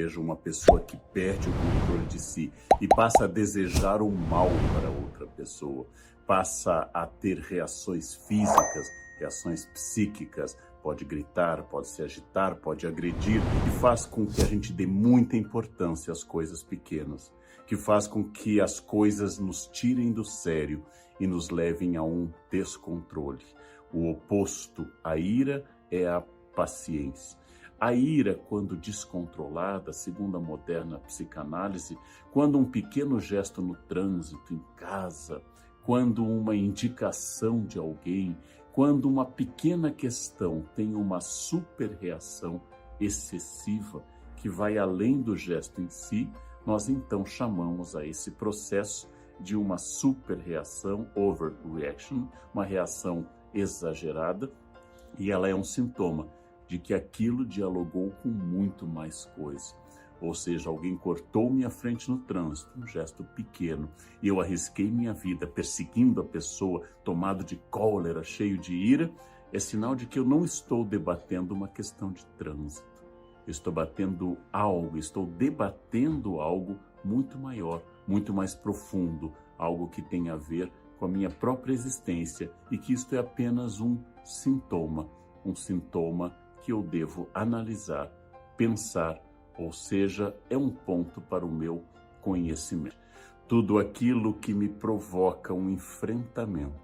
vejo uma pessoa que perde o controle de si e passa a desejar o mal para outra pessoa, passa a ter reações físicas, reações psíquicas, pode gritar, pode se agitar, pode agredir, e faz com que a gente dê muita importância às coisas pequenas, que faz com que as coisas nos tirem do sério e nos levem a um descontrole. O oposto à ira é a paciência. A ira, quando descontrolada, segundo a moderna psicanálise, quando um pequeno gesto no trânsito, em casa, quando uma indicação de alguém, quando uma pequena questão tem uma superreação excessiva que vai além do gesto em si, nós então chamamos a esse processo de uma superreação, overreaction, uma reação exagerada, e ela é um sintoma de que aquilo dialogou com muito mais coisa. Ou seja, alguém cortou minha frente no trânsito, um gesto pequeno, e eu arrisquei minha vida perseguindo a pessoa, tomado de cólera, cheio de ira, é sinal de que eu não estou debatendo uma questão de trânsito. Eu estou estou debatendo algo muito maior, muito mais profundo, algo que tem a ver com a minha própria existência, e que isto é apenas um sintoma que eu devo analisar, pensar, ou seja, é um ponto para o meu conhecimento. Tudo aquilo que me provoca um enfrentamento,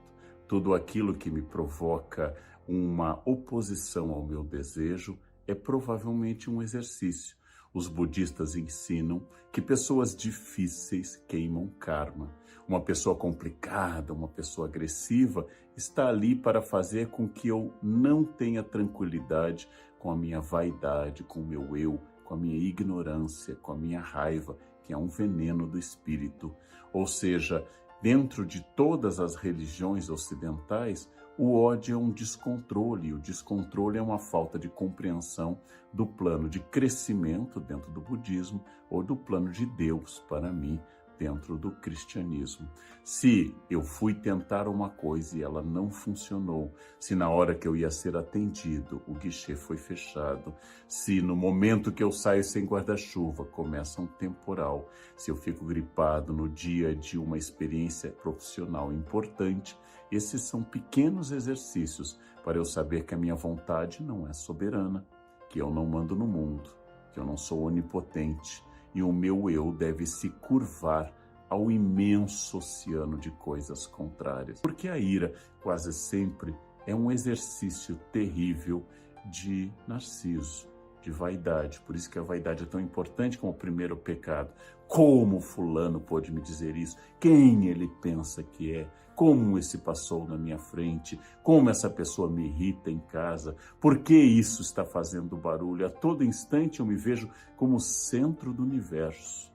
tudo aquilo que me provoca uma oposição ao meu desejo, é provavelmente um exercício. Os budistas ensinam que pessoas difíceis queimam karma. Uma pessoa complicada, uma pessoa agressiva, está ali para fazer com que eu não tenha tranquilidade com a minha vaidade, com o meu eu, com a minha ignorância, com a minha raiva, que é um veneno do espírito. Ou seja, dentro de todas as religiões ocidentais, o ódio é um descontrole. O descontrole é uma falta de compreensão do plano de crescimento dentro do budismo ou do plano de Deus para mim dentro do cristianismo. Se eu fui tentar uma coisa e ela não funcionou, se na hora que eu ia ser atendido o guichê foi fechado, se no momento que eu saio sem guarda-chuva começa um temporal, se eu fico gripado no dia de uma experiência profissional importante, esses são pequenos exercícios para eu saber que a minha vontade não é soberana, que eu não mando no mundo, que eu não sou onipotente, e o meu eu deve se curvar ao imenso oceano de coisas contrárias. Porque a ira quase sempre é um exercício terrível de narciso, de vaidade. Por isso que a vaidade é tão importante como o primeiro pecado. Como fulano pôde me dizer isso? Quem ele pensa que é? Como esse passou na minha frente? Como essa pessoa me irrita em casa? Por que isso está fazendo barulho? A todo instante eu me vejo como centro do universo.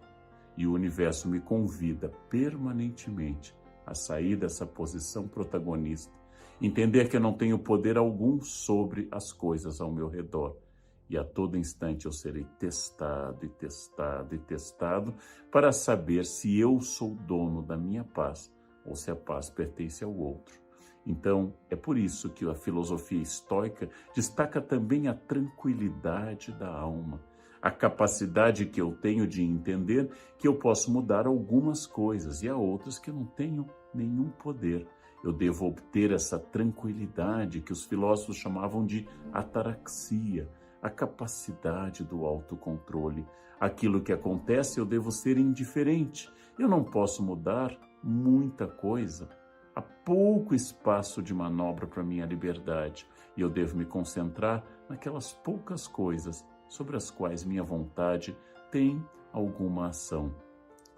E o universo me convida permanentemente a sair dessa posição protagonista. Entender que eu não tenho poder algum sobre as coisas ao meu redor. E a todo instante eu serei testado e testado e testado para saber se eu sou dono da minha paz ou se a paz pertence ao outro. Então, é por isso que a filosofia estoica destaca também a tranquilidade da alma, a capacidade que eu tenho de entender que eu posso mudar algumas coisas e há outras que eu não tenho nenhum poder. Eu devo obter essa tranquilidade que os filósofos chamavam de ataraxia, a capacidade do autocontrole. Aquilo que acontece, eu devo ser indiferente. Eu não posso mudar muita coisa. Há pouco espaço de manobra para minha liberdade e eu devo me concentrar naquelas poucas coisas sobre as quais minha vontade tem alguma ação.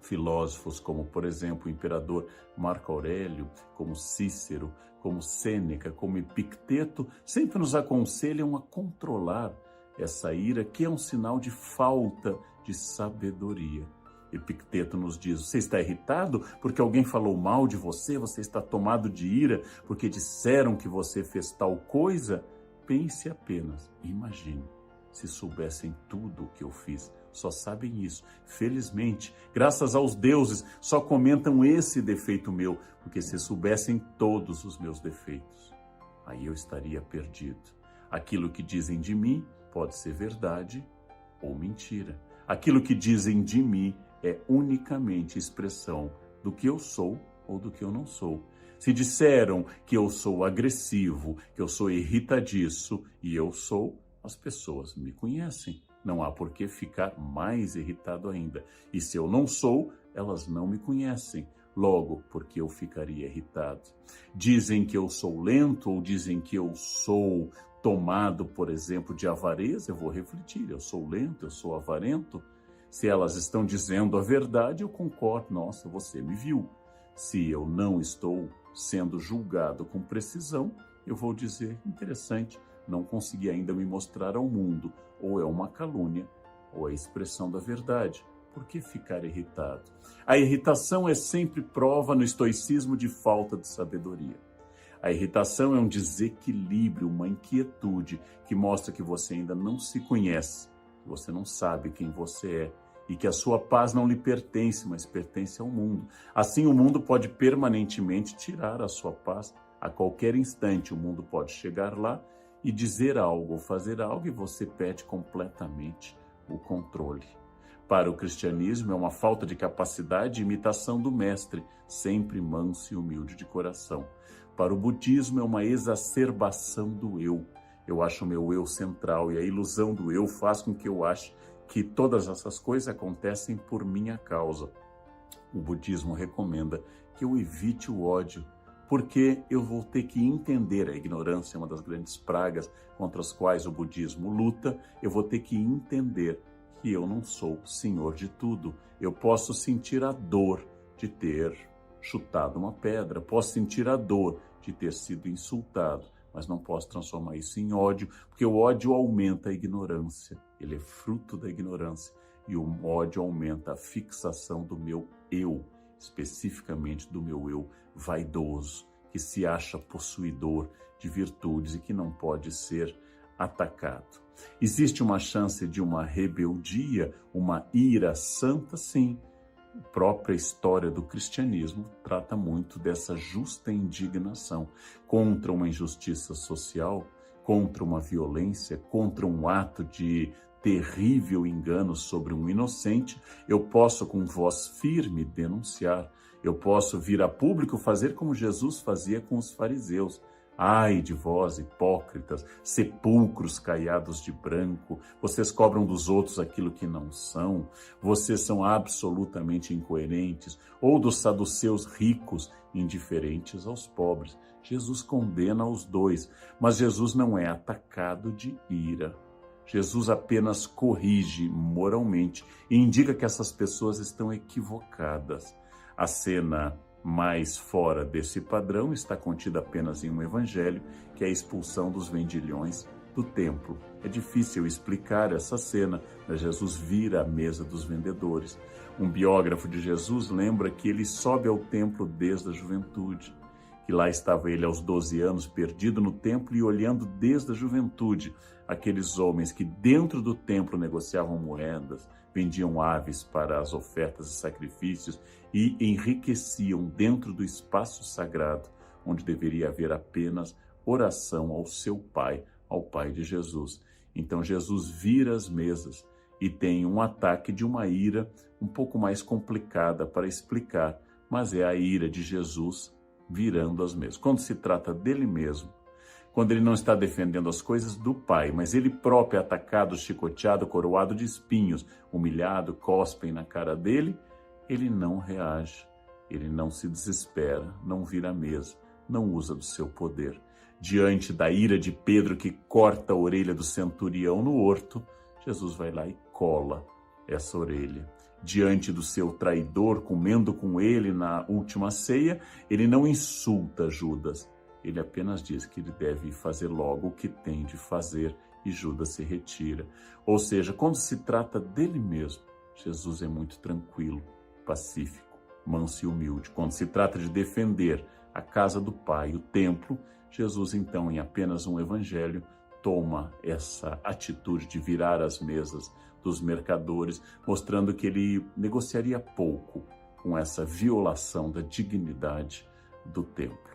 Filósofos como, por exemplo, o imperador Marco Aurélio, como Cícero, como Sêneca, como Epicteto, sempre nos aconselham a controlar essa ira, que é um sinal de falta de sabedoria. Epicteto nos diz: você está irritado porque alguém falou mal de você? Você está tomado de ira porque disseram que você fez tal coisa? Pense apenas, imagine, se soubessem tudo o que eu fiz. Só sabem isso. Felizmente, graças aos deuses, só comentam esse defeito meu, porque se soubessem todos os meus defeitos, aí eu estaria perdido. Aquilo que dizem de mim pode ser verdade ou mentira. Aquilo que dizem de mim é unicamente expressão do que eu sou ou do que eu não sou. Se disseram que eu sou agressivo, que eu sou irritadiço, e eu sou, as pessoas me conhecem. Não há por que ficar mais irritado ainda. E se eu não sou, elas não me conhecem. Logo, porque eu ficaria irritado. Dizem que eu sou lento ou dizem que eu sou tomado, por exemplo, de avareza. Eu vou refletir, eu sou lento, eu sou avarento. Se elas estão dizendo a verdade, eu concordo. Nossa, você me viu. Se eu não estou sendo julgado com precisão, eu vou dizer, interessante, não consegui ainda me mostrar ao mundo. Ou é uma calúnia, ou é a expressão da verdade. Por que ficar irritado? A irritação é sempre prova no estoicismo de falta de sabedoria. A irritação é um desequilíbrio, uma inquietude que mostra que você ainda não se conhece, que você não sabe quem você é e que a sua paz não lhe pertence, mas pertence ao mundo. Assim, o mundo pode permanentemente tirar a sua paz. A qualquer instante, o mundo pode chegar lá e dizer algo ou fazer algo e você perde completamente o controle. Para o cristianismo, é uma falta de capacidade e imitação do mestre, sempre manso e humilde de coração. Para o budismo, é uma exacerbação do eu. Eu acho o meu eu central e a ilusão do eu faz com que eu ache que todas essas coisas acontecem por minha causa. O budismo recomenda que eu evite o ódio, porque eu vou ter que entender, a ignorância é uma das grandes pragas contra as quais o budismo luta, eu vou ter que entender que eu não sou senhor de tudo. Eu posso sentir a dor de ter chutado uma pedra, posso sentir a dor de ter sido insultado, mas não posso transformar isso em ódio, porque o ódio aumenta a ignorância, ele é fruto da ignorância, e o ódio aumenta a fixação do meu eu, especificamente do meu eu vaidoso, que se acha possuidor de virtudes e que não pode ser atacado. Existe uma chance de uma rebeldia, uma ira santa? Sim. A própria história do cristianismo trata muito dessa justa indignação contra uma injustiça social, contra uma violência, contra um ato de terrível engano sobre um inocente. Eu posso, com voz firme, denunciar. Eu posso vir a público fazer como Jesus fazia com os fariseus. Ai de vós, hipócritas, sepulcros caiados de branco, vocês cobram dos outros aquilo que não são, vocês são absolutamente incoerentes, ou dos saduceus ricos, indiferentes aos pobres. Jesus condena os dois, mas Jesus não é atacado de ira. Jesus apenas corrige moralmente e indica que essas pessoas estão equivocadas. A cena mais fora desse padrão está contida apenas em um evangelho, que é a expulsão dos vendilhões do templo. É difícil explicar essa cena, mas Jesus vira a mesa dos vendedores. Um biógrafo de Jesus lembra que ele sobe ao templo desde a juventude, que lá estava ele aos 12 anos, perdido no templo e olhando desde a juventude aqueles homens que dentro do templo negociavam moedas, vendiam aves para as ofertas e sacrifícios e enriqueciam dentro do espaço sagrado, onde deveria haver apenas oração ao seu Pai, ao Pai de Jesus. Então Jesus vira as mesas e tem um ataque de uma ira um pouco mais complicada para explicar, mas é a ira de Jesus virando as mesas. Quando se trata dele mesmo, quando ele não está defendendo as coisas do Pai, mas ele próprio é atacado, chicoteado, coroado de espinhos, humilhado, cospem na cara dele, ele não reage, ele não se desespera, não vira a mesa, não usa do seu poder. Diante da ira de Pedro que corta a orelha do centurião no horto, Jesus vai lá e cola essa orelha. Diante do seu traidor, comendo com ele na última ceia, ele não insulta Judas, ele apenas diz que ele deve fazer logo o que tem de fazer e Judas se retira. Ou seja, quando se trata dele mesmo, Jesus é muito tranquilo, pacífico, manso e humilde. Quando se trata de defender a casa do Pai, o templo, Jesus então, em apenas um evangelho, toma essa atitude de virar as mesas dos mercadores, mostrando que ele negociaria pouco com essa violação da dignidade do templo.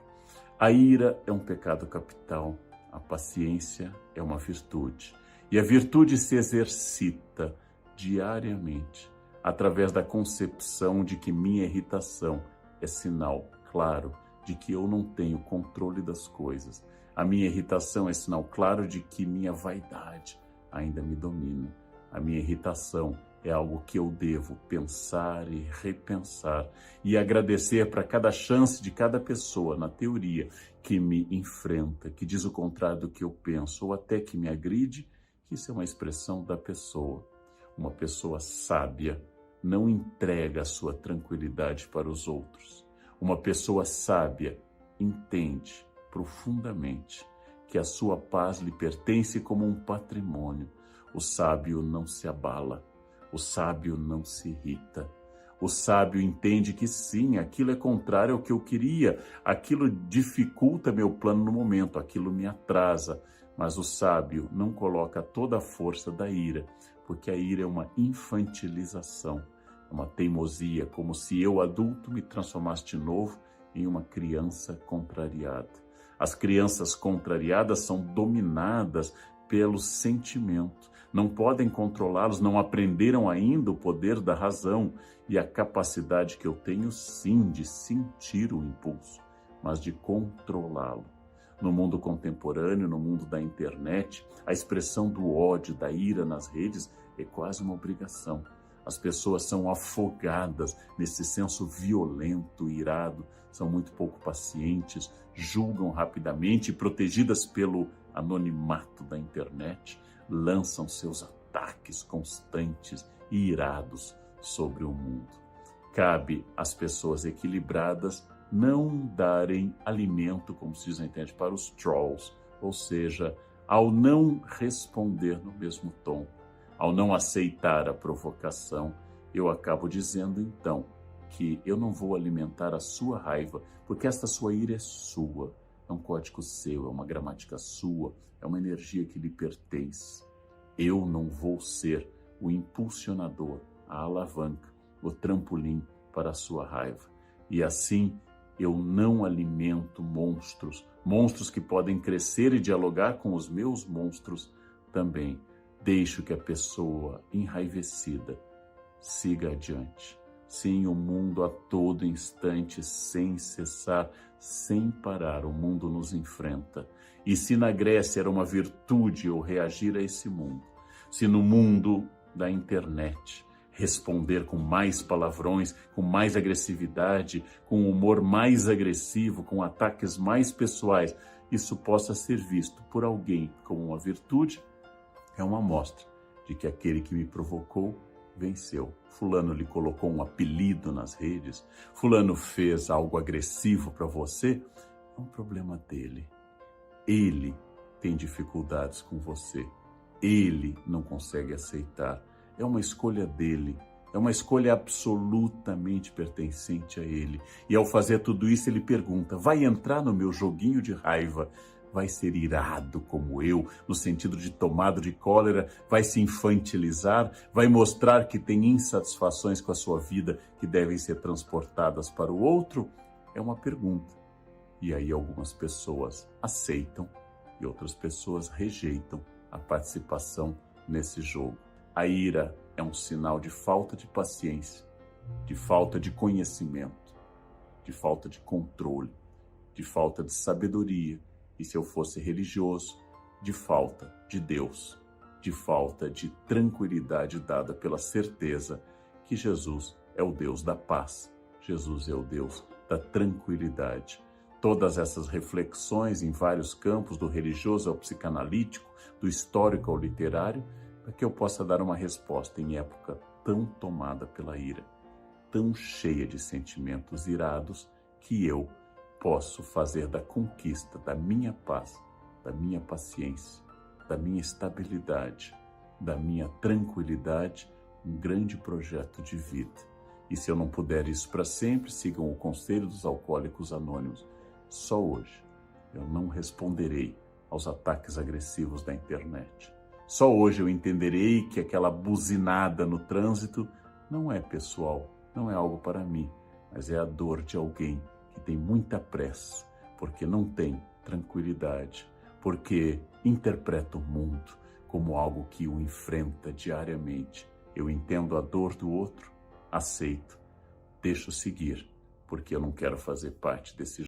A ira é um pecado capital, a paciência é uma virtude. E a virtude se exercita diariamente, através da concepção de que minha irritação é sinal claro de que eu não tenho controle das coisas. A minha irritação é sinal claro de que minha vaidade ainda me domina. A minha irritação é algo que eu devo pensar e repensar e agradecer para cada chance de cada pessoa, na teoria, que me enfrenta, que diz o contrário do que eu penso ou até que me agride, que isso é uma expressão da pessoa. Uma pessoa sábia não entrega a sua tranquilidade para os outros. Uma pessoa sábia entende profundamente que a sua paz lhe pertence como um patrimônio. O sábio não se abala, o sábio não se irrita. O sábio entende que sim, aquilo é contrário ao que eu queria, aquilo dificulta meu plano no momento, aquilo me atrasa. Mas o sábio não coloca toda a força da ira, porque a ira é uma infantilização, é uma teimosia, como se eu, adulto, me transformasse de novo em uma criança contrariada. As crianças contrariadas são dominadas pelo sentimento, não podem controlá-los, não aprenderam ainda o poder da razão e a capacidade que eu tenho, sim, de sentir o impulso, mas de controlá-lo. No mundo contemporâneo, no mundo da internet, a expressão do ódio, da ira nas redes é quase uma obrigação. As pessoas são afogadas nesse senso violento, irado, são muito pouco pacientes, julgam rapidamente e, protegidas pelo anonimato da internet, lançam seus ataques constantes e irados sobre o mundo. Cabe às pessoas equilibradas não darem alimento, como se diz na internet, para os trolls, ou seja, ao não responder no mesmo tom, ao não aceitar a provocação, eu acabo dizendo então que eu não vou alimentar a sua raiva, porque esta sua ira é sua, é um código seu, é uma gramática sua, é uma energia que lhe pertence. Eu não vou ser o impulsionador, a alavanca, o trampolim para a sua raiva. E assim, eu não alimento monstros, monstros que podem crescer e dialogar com os meus monstros também. Deixo que a pessoa enraivecida siga adiante. Sim, o mundo a todo instante, sem cessar, sem parar, o mundo nos enfrenta. E se na Grécia era uma virtude eu reagir a esse mundo, se no mundo da internet responder com mais palavrões, com mais agressividade, com humor mais agressivo, com ataques mais pessoais, isso possa ser visto por alguém como uma virtude, é uma amostra de que aquele que me provocou venceu. Fulano lhe colocou um apelido nas redes, fulano fez algo agressivo para você, é um problema dele. Ele tem dificuldades com você, ele não consegue aceitar. É uma escolha dele, é uma escolha absolutamente pertencente a ele. E ao fazer tudo isso, ele pergunta, vai entrar no meu joguinho de raiva? Vai ser irado como eu, no sentido de tomado de cólera, vai se infantilizar, vai mostrar que tem insatisfações com a sua vida que devem ser transportadas para o outro? É uma pergunta. E aí algumas pessoas aceitam e outras pessoas rejeitam a participação nesse jogo. A ira é um sinal de falta de paciência, de falta de conhecimento, de falta de controle, de falta de sabedoria. E se eu fosse religioso, de falta de Deus, de falta de tranquilidade dada pela certeza que Jesus é o Deus da paz, Jesus é o Deus da tranquilidade. Todas essas reflexões em vários campos, do religioso ao psicanalítico, do histórico ao literário, para que eu possa dar uma resposta em época tão tomada pela ira, tão cheia de sentimentos irados, que eu posso fazer da conquista da minha paz, da minha paciência, da minha estabilidade, da minha tranquilidade, um grande projeto de vida. E se eu não puder isso para sempre, sigam o Conselho dos Alcoólicos Anônimos. Só hoje eu não responderei aos ataques agressivos da internet. Só hoje eu entenderei que aquela buzinada no trânsito não é pessoal, não é algo para mim, mas é a dor de alguém que tem muita pressa, porque não tem tranquilidade, porque interpreta o mundo como algo que o enfrenta diariamente Eu entendo a dor do outro, aceito, deixo seguir, porque eu não quero fazer parte desse